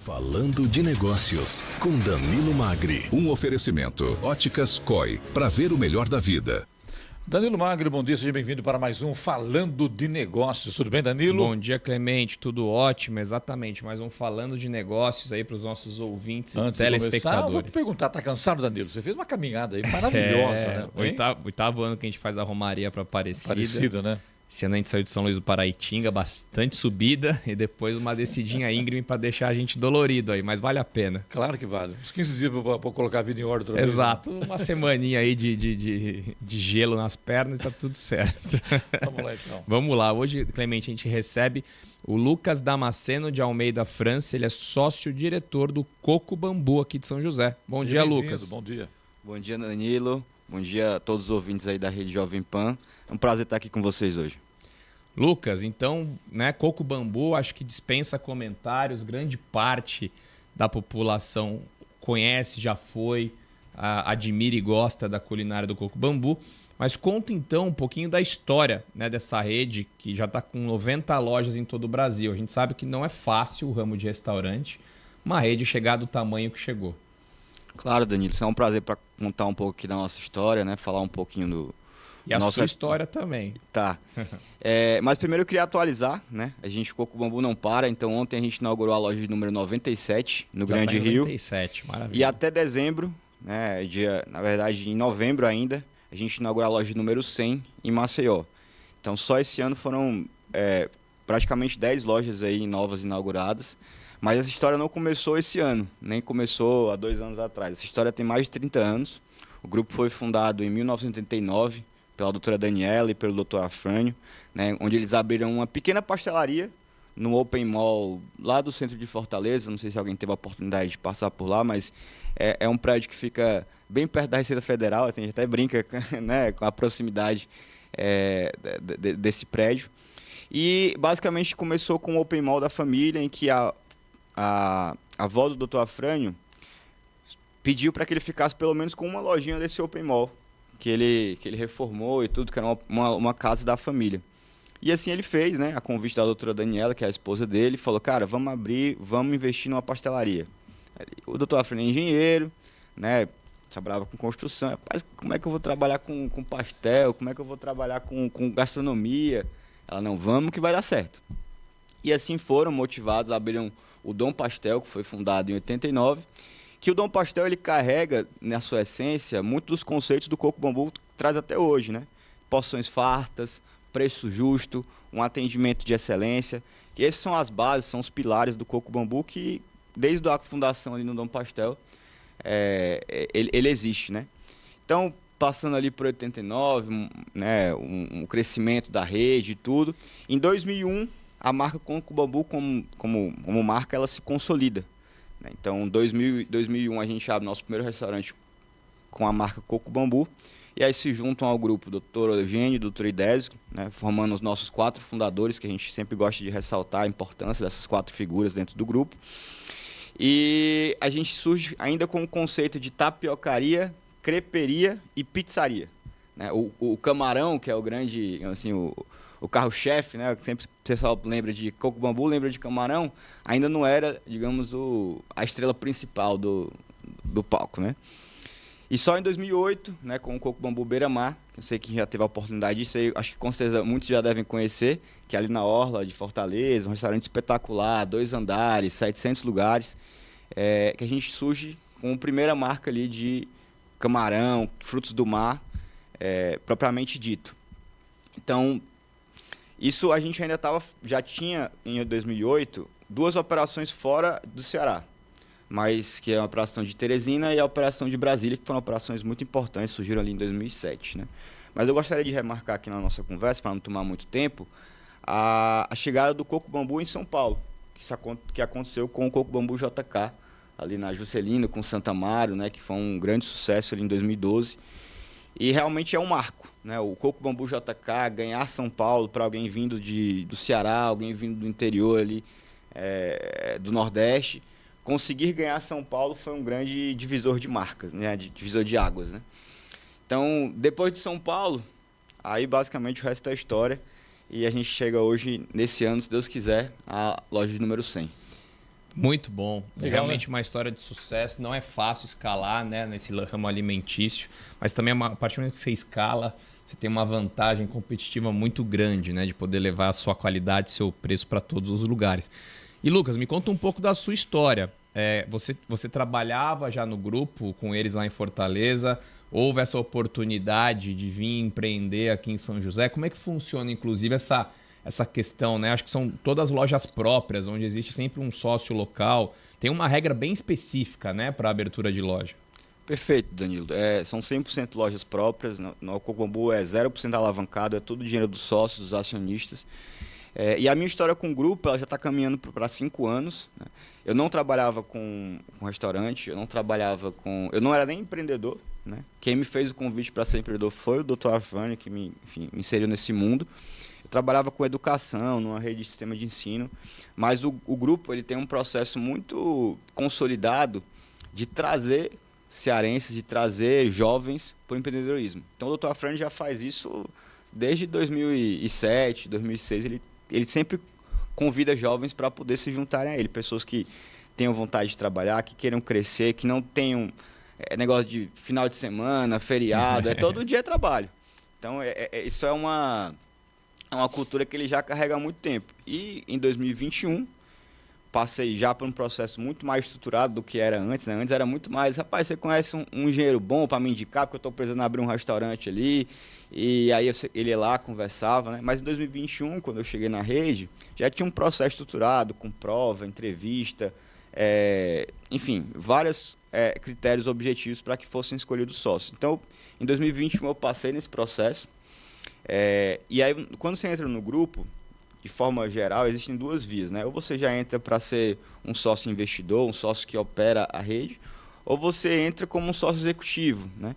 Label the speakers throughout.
Speaker 1: Falando de Negócios, com Danilo Magri.
Speaker 2: Um oferecimento. Óticas COI, para ver o melhor da vida.
Speaker 3: Danilo Magri, bom dia, seja bem-vindo para mais um Falando de Negócios. Tudo bem, Danilo?
Speaker 4: Bom dia, Clemente, tudo ótimo, exatamente. Mais um Falando de Negócios aí para os nossos ouvintes e telespectadores.
Speaker 3: Eu vou te perguntar, tá cansado, Danilo? Você fez uma caminhada aí maravilhosa, né?
Speaker 4: Oitavo ano que a gente faz a Romaria para Aparecida.
Speaker 3: Aparecida, né?
Speaker 4: Esse ano a gente saiu de São Luís do Paraitinga, bastante subida e depois uma descidinha íngreme para deixar a gente dolorido aí, mas vale a pena.
Speaker 3: Claro que vale. Uns 15 dias para colocar a vida em ordem outra vez.
Speaker 4: Exato, uma semaninha aí de gelo nas pernas e tá tudo certo.
Speaker 3: Vamos lá então.
Speaker 4: Vamos lá, hoje, Clemente, a gente recebe o Lucas Damasceno de Almeida, França. Ele é sócio-diretor do Coco Bambu aqui de São José. Bom dia, Lucas.
Speaker 3: Bom dia.
Speaker 5: Bom dia, Danilo. Bom dia a todos os ouvintes aí da Rede Jovem Pan. É um prazer estar aqui com vocês hoje.
Speaker 4: Lucas, então, né, Coco Bambu, acho que dispensa comentários, grande parte da população conhece, já foi, admira e gosta da culinária do Coco Bambu, mas conta então um pouquinho da história, né, dessa rede que já está com 90 lojas em todo o Brasil. A gente sabe que não é fácil o ramo de restaurante, uma rede chegar do tamanho que chegou.
Speaker 5: Claro, Danilo, isso é um prazer para contar um pouco aqui da nossa história, né, falar um pouquinho do...
Speaker 4: E a sua história também.
Speaker 5: Tá. Mas primeiro eu queria atualizar, né? O Coco Bambu não para. Então ontem a gente inaugurou a loja de número 97 no Grande Rio.
Speaker 4: 97, maravilha.
Speaker 5: E até dezembro, né? Na verdade, em novembro ainda, a gente inaugurou a loja de número 100 em Maceió. Então só esse ano foram praticamente 10 lojas aí novas inauguradas. Mas essa história não começou esse ano, nem começou há 2 anos atrás. Essa história tem mais de 30 anos. O grupo foi fundado em 1989 pela doutora Daniela e pelo doutor Afrânio, né, onde eles abriram uma pequena pastelaria no Open Mall lá do centro de Fortaleza. Não sei se alguém teve a oportunidade de passar por lá, mas é um prédio que fica bem perto da Receita Federal. A gente até brinca, né, com a proximidade desse prédio. E basicamente começou com o Open Mall da família, em que a avó do doutor Afrânio pediu para que ele ficasse pelo menos com uma lojinha desse Open Mall, que ele reformou e tudo, que era uma casa da família. E assim ele fez, né? A convite da doutora Daniela, que é a esposa dele, falou, cara, vamos investir numa pastelaria. O doutor Afrânio é engenheiro, né? Trabalhava com construção. Rapaz, como é que eu vou trabalhar com pastel? Como é que eu vou trabalhar com gastronomia? Ela, não, vamos que vai dar certo. E assim foram motivados, abriram o Dom Pastel, que foi fundado em 89, que o Dom Pastel ele carrega, na sua essência, muitos dos conceitos do Coco Bambu traz até hoje, né? Porções fartas, preço justo, um atendimento de excelência. E essas são as bases, são os pilares do Coco Bambu que, desde a fundação ali no Dom Pastel, ele existe, né? Então, passando ali por 89, né, um crescimento da rede e tudo. Em 2001, a marca Coco Bambu, como marca, ela se consolida. Então, em 2001, a gente abre nosso primeiro restaurante com a marca Coco Bambu. E aí se juntam ao grupo Dr. Eugênio e Dr. Idésio, né, formando os nossos 4 fundadores, que a gente sempre gosta de ressaltar a importância dessas 4 figuras dentro do grupo. E a gente surge ainda com o conceito de tapiocaria, creperia e pizzaria. Né? O camarão, que é o grande, assim, o carro-chefe, né? Sempre o pessoal lembra de Coco Bambu, lembra de camarão, ainda não era, digamos, a estrela principal do palco, né? E só em 2008, né, com o Coco Bambu Beira-Mar, eu sei que já teve a oportunidade disso aí, acho que com certeza muitos já devem conhecer, que é ali na Orla de Fortaleza, um restaurante espetacular, 2 andares, 700 lugares, que a gente surge com a primeira marca ali de camarão, frutos do mar, propriamente dito. Então, isso a gente ainda já tinha, em 2008, 2 operações fora do Ceará, mas que é a operação de Teresina e a operação de Brasília, que foram operações muito importantes, surgiram ali em 2007. Né? Mas eu gostaria de remarcar aqui na nossa conversa, para não tomar muito tempo, a chegada do Coco Bambu em São Paulo, que aconteceu com o Coco Bambu JK, ali na Juscelino, com Santa Amaro, né, que foi um grande sucesso ali em 2012. E realmente é um marco, né? O Coco Bambu JK ganhar São Paulo para alguém vindo do Ceará, alguém vindo do interior ali, do Nordeste. Conseguir ganhar São Paulo foi um grande divisor de marcas, né? Divisor de águas, né? Então, depois de São Paulo, aí basicamente o resto é história. E a gente chega hoje, nesse ano, se Deus quiser, à loja de número 100.
Speaker 4: Muito bom.
Speaker 3: Legal,
Speaker 4: Realmente
Speaker 3: né?
Speaker 4: uma história de sucesso. Não é fácil escalar, né, nesse ramo alimentício, mas também a partir do momento que você escala, você tem uma vantagem competitiva muito grande, né, de poder levar a sua qualidade, seu preço para todos os lugares. E Lucas, me conta um pouco da sua história. Você trabalhava já no grupo com eles lá em Fortaleza? Houve essa oportunidade de vir empreender aqui em São José? Como é que funciona, inclusive, essa questão, né? Acho que são todas lojas próprias, onde existe sempre um sócio local. Tem uma regra bem específica, né, para a abertura de loja.
Speaker 5: Perfeito, Danilo. São 100% lojas próprias. No Coco Bambu é 0% alavancado, é todo o dinheiro dos sócios, dos acionistas. E a minha história com o grupo ela já está caminhando para 5 anos. Né? Eu não trabalhava com restaurante, eu não era nem empreendedor. Né? Quem me fez o convite para ser empreendedor foi o Dr. Arfani, que me inseriu nesse mundo. Eu trabalhava com educação, numa rede de sistema de ensino, mas o grupo ele tem um processo muito consolidado de trazer cearenses, de trazer jovens para o empreendedorismo. Então o Dr. Arfani já faz isso desde 2007, 2006, ele sempre convida jovens para poder se juntarem a ele, pessoas que tenham vontade de trabalhar, que queiram crescer, que não tenham negócio de final de semana, feriado, todo dia é trabalho. Então isso é uma cultura que ele já carrega há muito tempo. E em 2021, passei já por um processo muito mais estruturado do que era antes. Né? Antes era muito mais, rapaz, você conhece um engenheiro bom para me indicar, porque eu estou precisando abrir um restaurante ali. E aí ele ia lá, conversava. Né? Mas em 2021, quando eu cheguei na rede, já tinha um processo estruturado, com prova, entrevista, enfim, vários critérios objetivos para que fossem escolhidos sócios. Então, em 2021 eu passei nesse processo. E aí, quando você entra no grupo, de forma geral, existem duas vias, né? Ou você já entra para ser um sócio investidor, um sócio que opera a rede, ou você entra como um sócio executivo, né?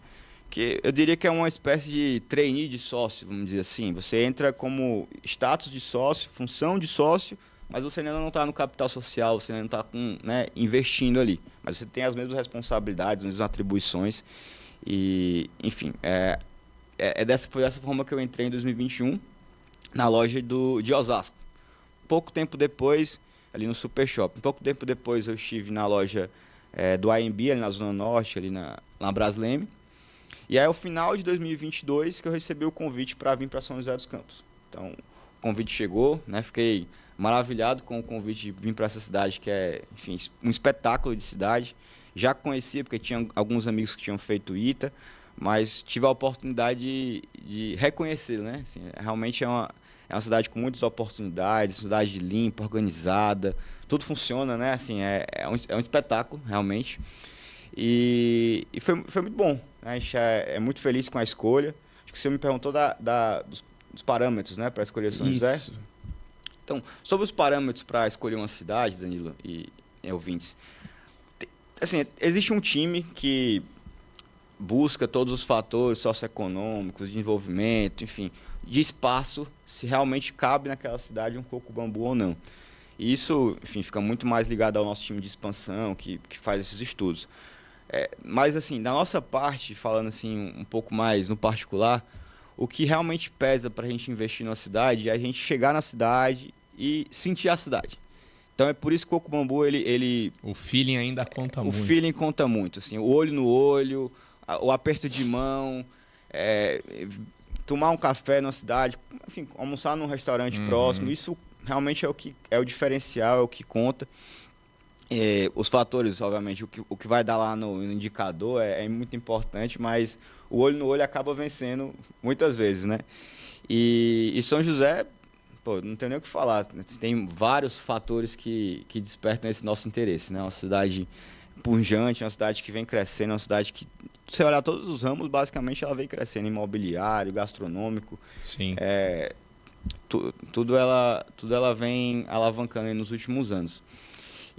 Speaker 5: Que eu diria que é uma espécie de trainee de sócio, vamos dizer assim. Você entra como status de sócio, função de sócio, mas você ainda não está no capital social, você ainda não está investindo ali. Mas você tem as mesmas responsabilidades, as mesmas atribuições. E, enfim, foi dessa forma que eu entrei em 2021 na loja de Osasco. Pouco tempo depois, ali no Super Shopping, pouco tempo depois eu estive na loja do AMB, ali na Zona Norte, ali na Brasleme. E aí, ao final de 2022, que eu recebi o convite para vir para São José dos Campos. Então, o convite chegou, né? Fiquei maravilhado com o convite de vir para essa cidade, que é, enfim, um espetáculo de cidade. Já conhecia, porque tinha alguns amigos que tinham feito ITA, mas tive a oportunidade de reconhecer, né? Assim, realmente é uma cidade com muitas oportunidades, cidade limpa, organizada, tudo funciona, né? Assim, é um espetáculo, realmente. E foi muito bom. Né? A gente é muito feliz com a escolha. Acho que você me perguntou dos parâmetros, né, para escolher São José. Então, sobre os parâmetros para escolher uma cidade, Danilo e ouvintes, assim, existe um time que busca todos os fatores socioeconômicos, de desenvolvimento, enfim, de espaço, se realmente cabe naquela cidade um Coco Bambu ou não. E isso, enfim, fica muito mais ligado ao nosso time de expansão, que faz esses estudos. Mas, assim, da nossa parte, falando assim um pouco mais no particular, o que realmente pesa para a gente investir na cidade é a gente chegar na cidade e sentir a cidade. Então é por isso que o Coco Bambu,
Speaker 4: O feeling ainda conta muito.
Speaker 5: O feeling conta muito, assim, o olho no olho, o aperto de mão, tomar um café na cidade, enfim, almoçar num restaurante próximo, isso realmente é o diferencial, é o que conta. Os fatores, obviamente, o que vai dar lá no indicador é muito importante, mas o olho no olho acaba vencendo muitas vezes, né? E São José, pô, não tem nem o que falar, né? Tem vários fatores que despertam esse nosso interesse, né? Uma cidade pujante, uma cidade que vem crescendo, uma cidade que, se você olhar todos os ramos, basicamente ela vem crescendo, imobiliário, gastronômico.
Speaker 4: Sim.
Speaker 5: Tudo ela vem alavancando aí nos últimos anos.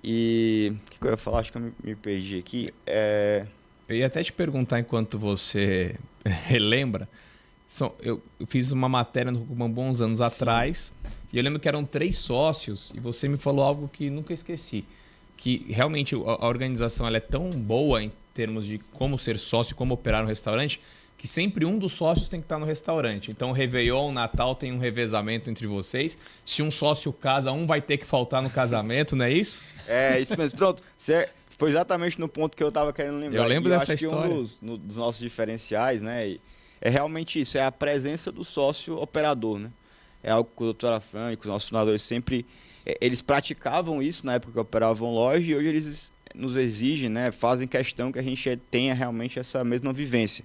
Speaker 5: E o que eu ia falar? Acho que eu me perdi aqui.
Speaker 4: Eu ia até te perguntar, enquanto você relembra, eu fiz uma matéria no Coco Bambu uns anos atrás, e eu lembro que eram 3 sócios, e você me falou algo que nunca esqueci, que realmente a organização ela é tão boa em termos de como ser sócio, como operar um restaurante, que sempre um dos sócios tem que estar no restaurante. Então, Réveillon, Natal tem um revezamento entre vocês. Se um sócio casa, um vai ter que faltar no casamento, não é isso?
Speaker 5: É, isso mesmo. Pronto, você foi exatamente no ponto que eu estava querendo lembrar.
Speaker 4: Eu lembro dessa
Speaker 5: acho
Speaker 4: história.
Speaker 5: Que dos nossos diferenciais, né, é realmente isso, é a presença do sócio operador, né? É algo que o Dr. Afran e que os nossos fundadores sempre... Eles praticavam isso na época que operavam loja e hoje eles nos exigem, né, fazem questão que a gente tenha realmente essa mesma vivência.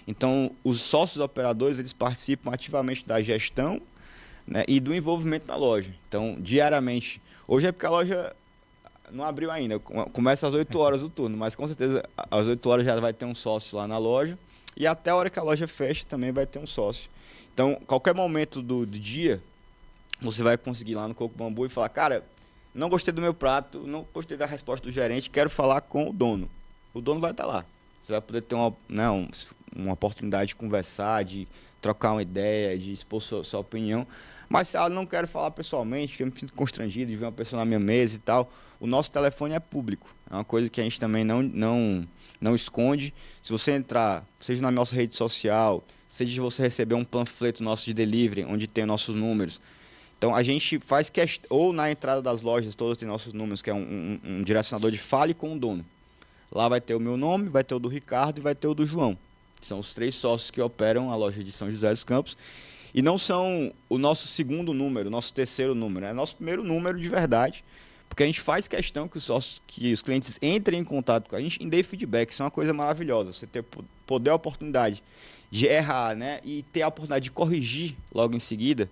Speaker 5: Então, os sócios operadores, eles participam ativamente da gestão, né, e do envolvimento da loja. Então, diariamente... Hoje é porque a loja não abriu ainda. Começa às 8 horas o turno, mas com certeza às 8 horas já vai ter um sócio lá na loja. E até a hora que a loja fecha também vai ter um sócio. Então, qualquer momento do dia, você vai conseguir ir lá no Coco Bambu e falar: cara, não gostei do meu prato, não gostei da resposta do gerente, quero falar com o dono. O dono vai estar lá. Você vai poder ter uma oportunidade de conversar, de trocar uma ideia, de expor sua opinião. Mas se ela não quer falar pessoalmente, que eu me sinto constrangido de ver uma pessoa na minha mesa e tal, o nosso telefone é público. É uma coisa que a gente também não esconde. Se você entrar, seja na nossa rede social, seja você receber um panfleto nosso de delivery, onde tem nossos números. Então, a gente faz questão, ou na entrada das lojas, todas tem nossos números, que é um direcionador de fale com o dono. Lá vai ter o meu nome, vai ter o do Ricardo e vai ter o do João. São os 3 sócios que operam a loja de São José dos Campos. E não são o nosso segundo número, o nosso terceiro número. É nosso primeiro número de verdade. Porque a gente faz questão que os clientes entrem em contato com a gente e dê feedback. Isso é uma coisa maravilhosa. Você poder a oportunidade de errar, né? E ter a oportunidade de corrigir logo em seguida.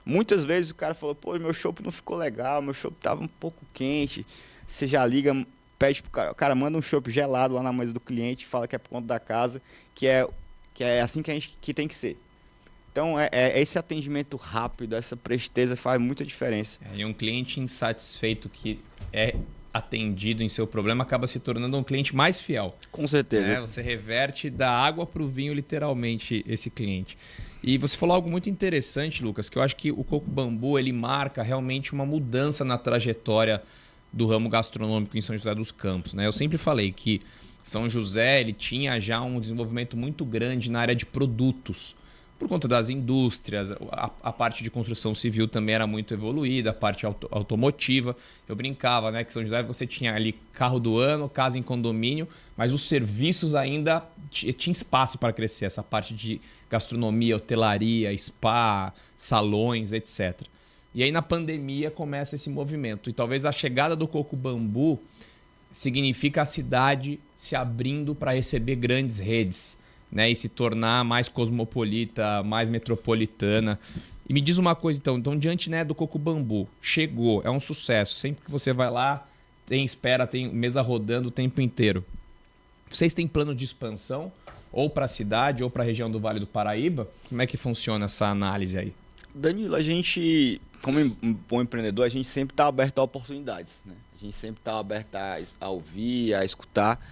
Speaker 5: Muitas vezes o cara falou: pô, meu chopp não ficou legal, meu chopp estava um pouco quente. Você já liga, pede pro cara, o cara manda um chopp gelado lá na mesa do cliente, fala que é por conta da casa, que é assim que tem que ser. Então, esse atendimento rápido, essa presteza faz muita diferença.
Speaker 4: E um cliente insatisfeito que é atendido em seu problema acaba se tornando um cliente mais fiel.
Speaker 5: Com certeza.
Speaker 4: Você reverte da água para o vinho, literalmente, esse cliente. E você falou algo muito interessante, Lucas, que eu acho que o Coco Bambu ele marca realmente uma mudança na trajetória do ramo gastronômico em São José dos Campos, né? Eu sempre falei que São José ele tinha já um desenvolvimento muito grande na área de produtos, por conta das indústrias, a parte de construção civil também era muito evoluída, a parte automotiva. Eu brincava, né, que São José você tinha ali carro do ano, casa em condomínio, mas os serviços ainda tinha espaço para crescer, essa parte de gastronomia, hotelaria, spa, salões, etc. E aí na pandemia começa esse movimento. E talvez a chegada do Coco Bambu significa a cidade se abrindo para receber grandes redes, né, e se tornar mais cosmopolita, mais metropolitana. E me diz uma coisa então diante, né, do Coco Bambu, chegou, é um sucesso, sempre que você vai lá, tem espera, tem mesa rodando o tempo inteiro. Vocês têm plano de expansão, ou para a cidade, ou para a região do Vale do Paraíba? Como é que funciona essa análise aí?
Speaker 5: Danilo, a gente, como um bom empreendedor, a gente sempre está aberto a oportunidades, né? A gente sempre está aberto a ouvir, a escutar.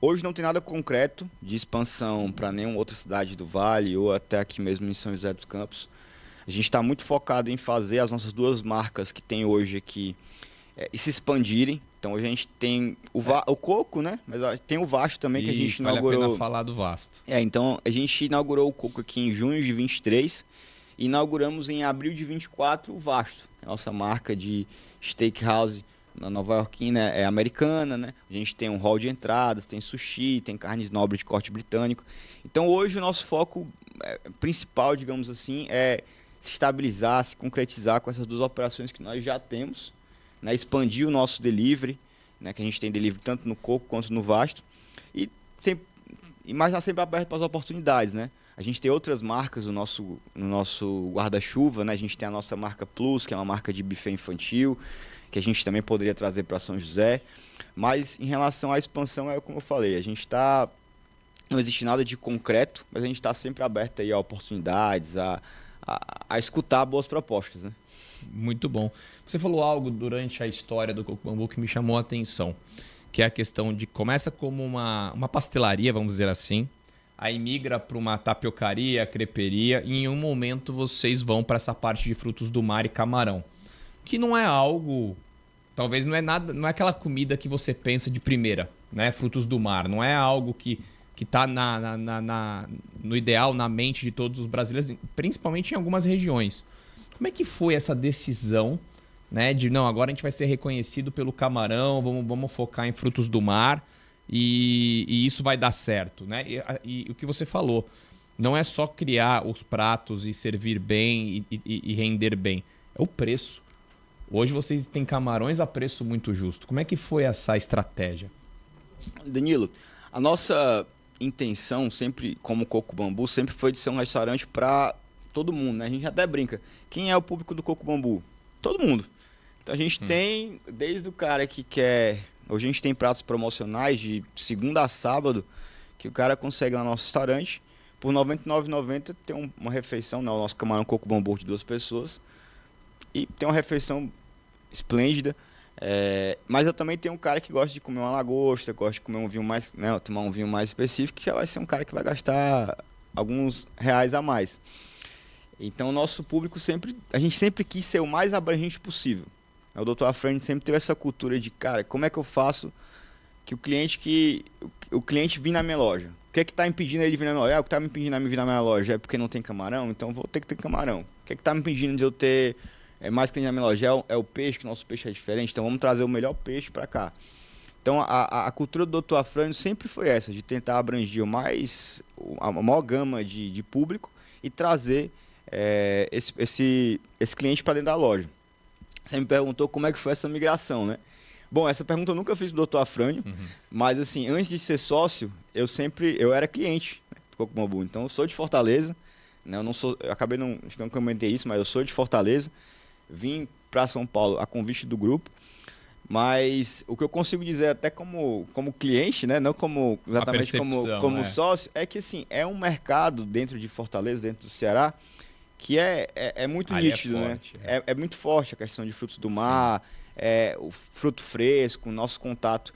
Speaker 5: Hoje não tem nada concreto de expansão para nenhuma outra cidade do Vale ou até aqui mesmo em São José dos Campos. A gente está muito focado em fazer as nossas 2 marcas que tem hoje aqui se expandirem. Então a gente tem o Coco, né? Mas tem o Vasto também, que a gente inaugurou.
Speaker 4: Vale a pena falar do Vasto.
Speaker 5: Então a gente inaugurou o Coco aqui em junho de 23 e inauguramos em abril de 24 o Vasto, que é a nossa marca de steakhouse na Nova Yorkina, é americana, né? A gente tem um hall de entradas, tem sushi, tem carnes nobres de corte britânico. Então hoje o nosso foco principal, digamos assim, é se estabilizar, se concretizar com essas 2 operações que nós já temos, né? Expandir o nosso delivery, né? Que a gente tem delivery tanto no Coco quanto no Vasto, mas está sempre aberto para as oportunidades, né? A gente tem outras marcas no nosso guarda-chuva, né? A gente tem a nossa marca Plus, que é uma marca de buffet infantil, que a gente também poderia trazer para São José. Mas em relação à expansão, é como eu falei, não existe nada de concreto, mas a gente está sempre aberto aí a oportunidades, a escutar boas propostas, né?
Speaker 4: Muito bom. Você falou algo durante a história do Coco Bambu que me chamou a atenção, que é a questão de começa como uma pastelaria, vamos dizer assim, aí migra para uma tapiocaria, creperia, e em um momento vocês vão para essa parte de frutos do mar e camarão, que não é algo, talvez não é aquela comida que você pensa de primeira, né? Frutos do mar, não é algo que que está no ideal, na mente de todos os brasileiros, principalmente em algumas regiões. Como é que foi essa decisão, né, de não, agora a gente vai ser reconhecido pelo camarão, vamos focar em frutos do mar e isso vai dar certo, né? E o que você falou, não é só criar os pratos e servir bem e render bem, é o preço. Hoje vocês têm camarões a preço muito justo. Como é que foi essa estratégia?
Speaker 5: Danilo, a nossa intenção sempre, como Coco Bambu, sempre foi de ser um restaurante para todo mundo, né? A gente até brinca. Quem é o público do Coco Bambu? Todo mundo. Então a gente tem, desde o cara que quer... Hoje a gente tem pratos promocionais de segunda a sábado, que o cara consegue lá no nosso restaurante. Por R$ 99,90 tem uma refeição, né? O nosso camarão Coco Bambu de 2 pessoas. E tem uma refeição esplêndida. Mas eu também tenho um cara que gosta de comer uma lagosta, gosta de comer um vinho mais, né, tomar um vinho mais específico, que já vai ser um cara que vai gastar alguns reais a mais. Então o nosso público a gente sempre quis ser o mais abrangente possível. O Dr. Afrânio sempre teve essa cultura de, cara, como é que eu faço que o cliente vir na minha loja? O que é que está impedindo ele de vir na minha loja? O que está me impedindo de vir na minha loja é porque não tem camarão, então eu vou ter que ter camarão. O que é que está me impedindo de eu ter mais cliente na minha loja? É o peixe, que o nosso peixe é diferente, então vamos trazer o melhor peixe para cá. Então a cultura do Dr. Afrânio sempre foi essa, de tentar abranger a maior gama de público e trazer esse cliente para dentro da loja. Você me perguntou como é que foi essa migração, né? Bom, essa pergunta eu nunca fiz pro Dr. Afrânio, mas assim, antes de ser sócio, eu era cliente, né, do Coco Bambu. Então eu sou de Fortaleza, né? Eu acabei acho que não comentei isso, mas eu sou de Fortaleza. Vim para São Paulo a convite do grupo, mas o que eu consigo dizer até como cliente, né? Não como exatamente como sócio, é que assim, é um mercado dentro de Fortaleza, dentro do Ceará, que é muito nítido, forte, né? É muito forte a questão de frutos do mar, o fruto fresco, o nosso contato.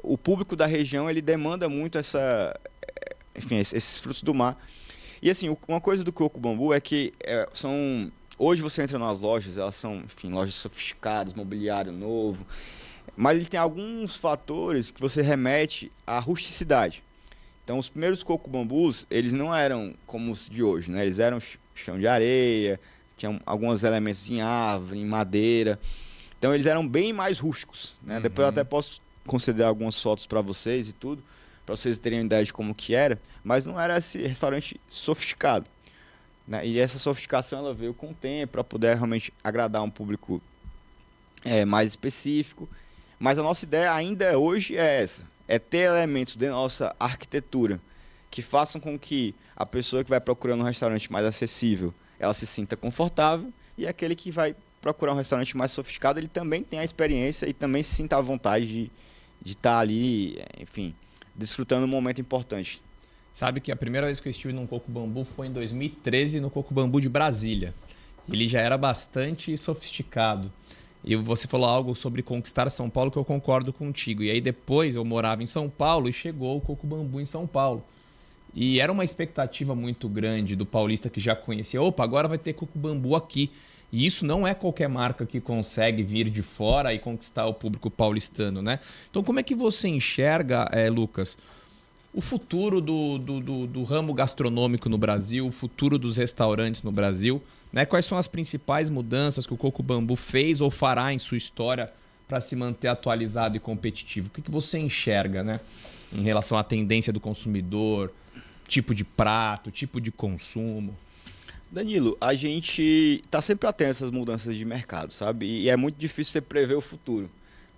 Speaker 5: O público da região, ele demanda muito esses frutos do mar. E assim, uma coisa do Coco Bambu é que hoje você entra nas lojas, elas são, enfim, lojas sofisticadas, mobiliário novo, mas ele tem alguns fatores que você remete à rusticidade. Então, os primeiros Coco Bambus, eles não eram como os de hoje, né? Eles eram chão de areia, tinham alguns elementos em árvore, em madeira. Então, eles eram bem mais rústicos, né? Depois eu até posso conceder algumas fotos para vocês e tudo, para vocês terem uma ideia de como que era, mas não era esse restaurante sofisticado, né? E essa sofisticação ela veio com o tempo para poder realmente agradar um público mais específico. Mas a nossa ideia ainda hoje é essa, é ter elementos da nossa arquitetura que façam com que a pessoa que vai procurando um restaurante mais acessível, ela se sinta confortável, e aquele que vai procurar um restaurante mais sofisticado, ele também tem a experiência e também se sinta à vontade de estar ali, enfim, desfrutando um momento importante.
Speaker 4: Sabe que a primeira vez que eu estive num Coco Bambu foi em 2013 no Coco Bambu de Brasília. Ele já era bastante sofisticado. E você falou algo sobre conquistar São Paulo que eu concordo contigo. E aí depois eu morava em São Paulo e chegou o Coco Bambu em São Paulo. E era uma expectativa muito grande do paulista que já conhecia. Opa, agora vai ter Coco Bambu aqui. E isso não é qualquer marca que consegue vir de fora e conquistar o público paulistano, né? Então como é que você enxerga, Lucas, o futuro do ramo gastronômico no Brasil, o futuro dos restaurantes no Brasil, né? Quais são as principais mudanças que o Coco Bambu fez ou fará em sua história para se manter atualizado e competitivo? O que você enxerga, né? Em relação à tendência do consumidor, tipo de prato, tipo de consumo?
Speaker 5: Danilo, a gente está sempre atento a essas mudanças de mercado, sabe? E é muito difícil você prever o futuro.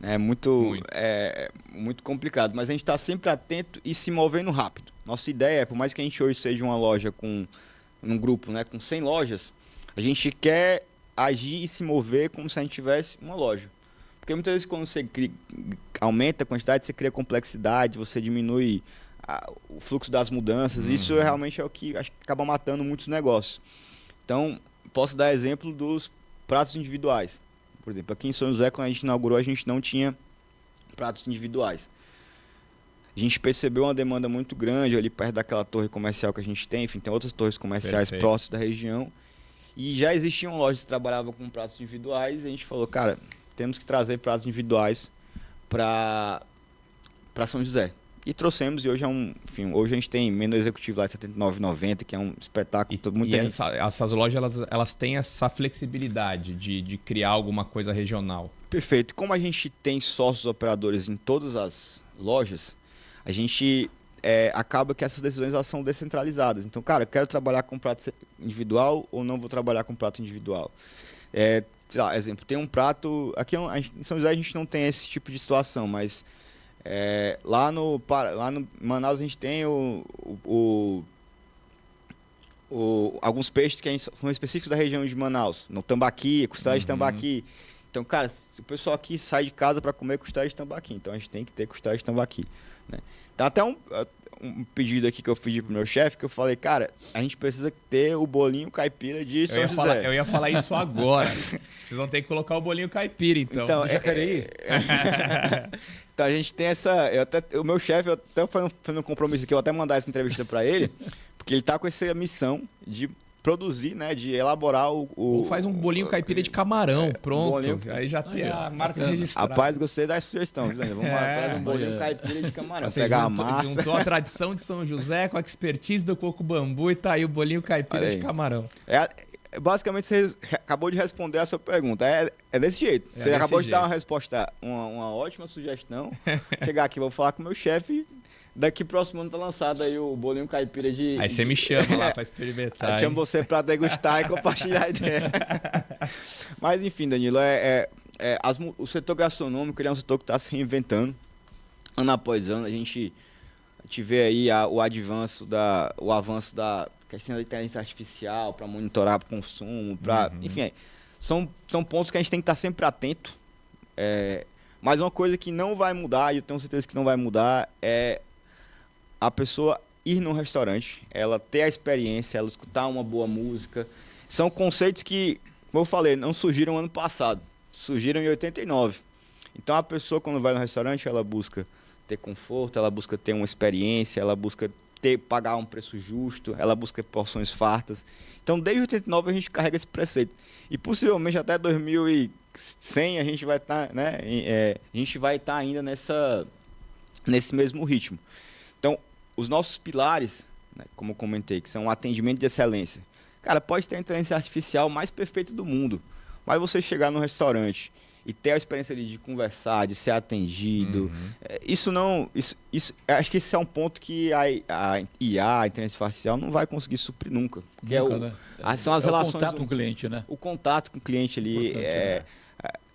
Speaker 5: É muito complicado, mas a gente está sempre atento e se movendo rápido. Nossa ideia é, por mais que a gente hoje seja uma loja um grupo, né, com 100 lojas, a gente quer agir e se mover como se a gente tivesse uma loja. Porque muitas vezes quando você aumenta a quantidade, você cria complexidade, você diminui o fluxo das mudanças. Isso realmente é o que acho que acaba matando muitos negócios. Então, posso dar exemplo dos pratos individuais. Por exemplo, aqui em São José, quando a gente inaugurou, a gente não tinha pratos individuais. A gente percebeu uma demanda muito grande ali perto daquela torre comercial que a gente tem. Enfim, tem outras torres comerciais próximas da região. E já existiam lojas que trabalhavam com pratos individuais. E a gente falou, cara, temos que trazer pratos individuais para São José. E trouxemos, e hoje hoje a gente tem menu executivo lá de R$ 79,90, que é um espetáculo.
Speaker 4: Essas lojas, elas têm essa flexibilidade de criar alguma coisa regional.
Speaker 5: Perfeito. Como a gente tem sócios operadores em todas as lojas, a gente acaba que essas decisões elas são descentralizadas. Então, cara, eu quero trabalhar com prato individual ou não vou trabalhar com prato individual. Sei lá, exemplo, tem um prato... Aqui em São José a gente não tem esse tipo de situação, mas lá no Manaus a gente tem alguns peixes que são específicos da região de Manaus. No tambaqui, costela de tambaqui. Então, cara, o pessoal aqui sai de casa para comer costela de tambaqui. Então, a gente tem que ter costela de tambaqui, né? Tem até um pedido aqui que eu pedi pro meu chefe, que eu falei, cara, a gente precisa ter o bolinho caipira de São José.
Speaker 4: Eu ia falar isso agora. Vocês vão ter que colocar o bolinho caipira, então.
Speaker 5: Então,
Speaker 3: Jacareí.
Speaker 5: Então, a gente tem essa... o meu chefe, eu até fazendo um compromisso aqui, eu até mandar essa entrevista para ele, porque ele tá com essa missão de produzir, né, de elaborar
Speaker 4: Ou faz um bolinho caipira de camarão, pronto. Aí já tem a marca registrada.
Speaker 5: Rapaz, gostei da sugestão. Vamos fazer um bolinho caipira de camarão. Pegar a massa.
Speaker 4: Juntou a tradição de São José com a expertise do coco bambu e tá aí o bolinho caipira de camarão.
Speaker 5: Basicamente, você acabou de responder a sua pergunta. É desse jeito. Você acabou de dar uma resposta, uma ótima sugestão. Chegar aqui, vou falar com o meu chefe. Daqui próximo ano tá lançado aí o bolinho caipira de...
Speaker 4: Aí você me chama lá pra experimentar.
Speaker 5: Aí chamo você pra degustar e compartilhar a ideia. Mas enfim, Danilo, o setor gastronômico ele é um setor que está se reinventando. Ano após ano, a gente vê aí o avanço da questão da inteligência artificial para monitorar o consumo, enfim, são pontos que a gente tem que estar sempre atento. Mas uma coisa que não vai mudar, e eu tenho certeza que não vai mudar, é a pessoa ir num restaurante, ela ter a experiência, ela escutar uma boa música. São conceitos que, como eu falei, não surgiram ano passado, surgiram em 89. Então a pessoa, quando vai no restaurante, ela busca ter conforto, ela busca ter uma experiência, ela busca pagar um preço justo, ela busca porções fartas. Então, desde 89 a gente carrega esse preceito. E possivelmente até 2100 a gente vai estar, né? A gente vai estar ainda nesse mesmo ritmo. Então, os nossos pilares, né, como eu comentei, que são o atendimento de excelência. Cara, pode ter a inteligência artificial mais perfeita do mundo, mas você chegar num restaurante e ter a experiência ali de conversar, de ser atendido, acho que esse é um ponto que a IA, a inteligência artificial, não vai conseguir suprir nunca. Porque
Speaker 3: né?
Speaker 5: São as relações...
Speaker 3: O contato com o cliente, né?
Speaker 5: O contato com o cliente ali.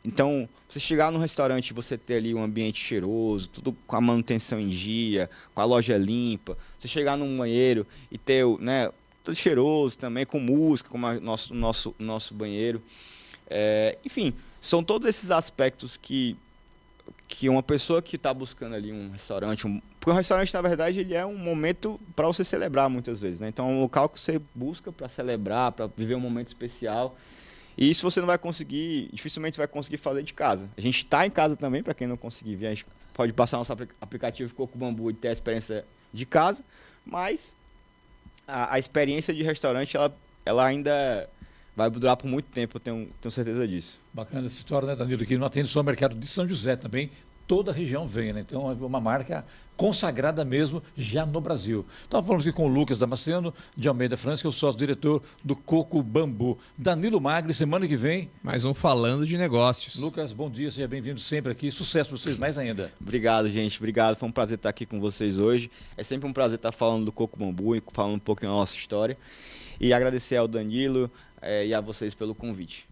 Speaker 5: Então, você chegar num restaurante e você ter ali um ambiente cheiroso, tudo com a manutenção em dia, com a loja limpa. Você chegar num banheiro e ter, né, tudo cheiroso também, com música, como nosso banheiro. Enfim, são todos esses aspectos que uma pessoa que está buscando ali um restaurante... Porque o restaurante, na verdade, ele é um momento para você celebrar muitas vezes, né? Então, é um local que você busca para celebrar, para viver um momento especial. E isso você não vai conseguir, dificilmente você vai conseguir fazer de casa. A gente está em casa também, para quem não conseguir vir, a gente pode passar nosso aplicativo Coco Bambu e ter a experiência de casa, mas a experiência de restaurante, ela ainda vai durar por muito tempo, eu tenho certeza disso.
Speaker 3: Bacana essa história, né, Danilo, que não atende só o mercado de São José também, toda a região vem, né? Então é uma marca consagrada mesmo já no Brasil. Estava falando aqui com o Lucas Damasceno, de Almeida França, que é o sócio-diretor do Coco Bambu. Danilo Magri, semana que vem.
Speaker 4: Mais um Falando de Negócios.
Speaker 3: Lucas, bom dia, seja bem-vindo sempre aqui. Sucesso para vocês mais ainda.
Speaker 5: Obrigado, gente. Obrigado. Foi um prazer estar aqui com vocês hoje. É sempre um prazer estar falando do Coco Bambu e falando um pouquinho da nossa história. E agradecer ao Danilo e a vocês pelo convite.